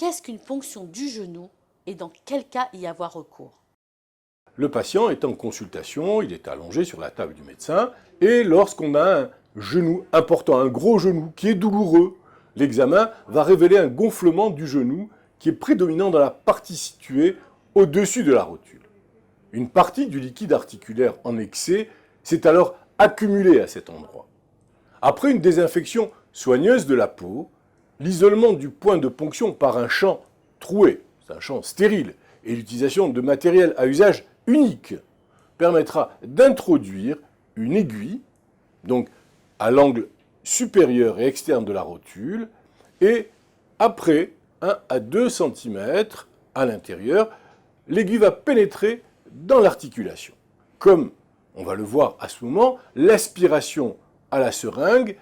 qu'est-ce qu'une ponction du genou et dans quel cas y avoir recours? Le patient est en consultation, il est allongé sur la table du médecin, et lorsqu'on a un genou important, un gros genou qui est douloureux, l'examen va révéler un gonflement du genou qui est prédominant dans la partie située au-dessus de la rotule. Une partie du liquide articulaire en excès s'est alors accumulée à cet endroit. Après une désinfection soigneuse de la peau, l'isolement du point de ponction par un champ troué, c'est un champ stérile, et l'utilisation de matériel à usage unique permettra d'introduire une aiguille, donc à l'angle supérieur et externe de la rotule, et après 1 à 2 cm à l'intérieur, l'aiguille va pénétrer dans l'articulation. Comme on va le voir à ce moment, l'aspiration à la seringue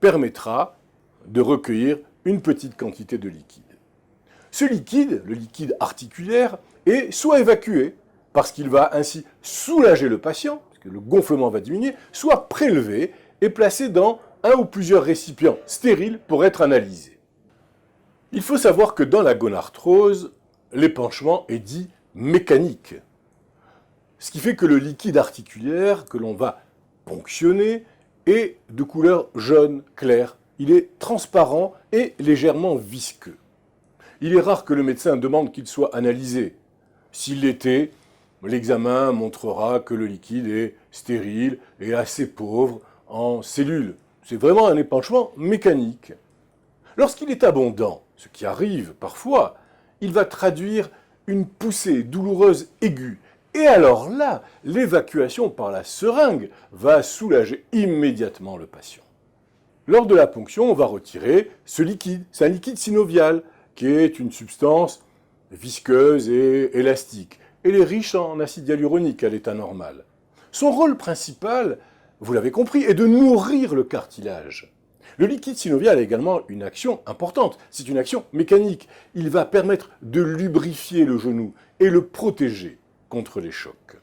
permettra de recueillir une petite quantité de liquide. Ce liquide, le liquide articulaire, est soit évacué, parce qu'il va ainsi soulager le patient, parce que le gonflement va diminuer, soit prélevé et placé dans un ou plusieurs récipients stériles pour être analysé. Il faut savoir que dans la gonarthrose, l'épanchement est dit mécanique. Ce qui fait que le liquide articulaire que l'on va ponctionner est de couleur jaune clair. Il est transparent et légèrement visqueux. Il est rare que le médecin demande qu'il soit analysé. S'il l'était, l'examen montrera que le liquide est stérile et assez pauvre en cellules. C'est vraiment un épanchement mécanique. Lorsqu'il est abondant, ce qui arrive parfois, il va traduire une poussée douloureuse aiguë. Et alors là, l'évacuation par la seringue va soulager immédiatement le patient. Lors de la ponction, on va retirer ce liquide. C'est un liquide synovial qui est une substance visqueuse et élastique. Elle est riche en acide hyaluronique à l'état normal. Son rôle principal, vous l'avez compris, est de nourrir le cartilage. Le liquide synovial a également une action importante, c'est une action mécanique. Il va permettre de lubrifier le genou et le protéger contre les chocs.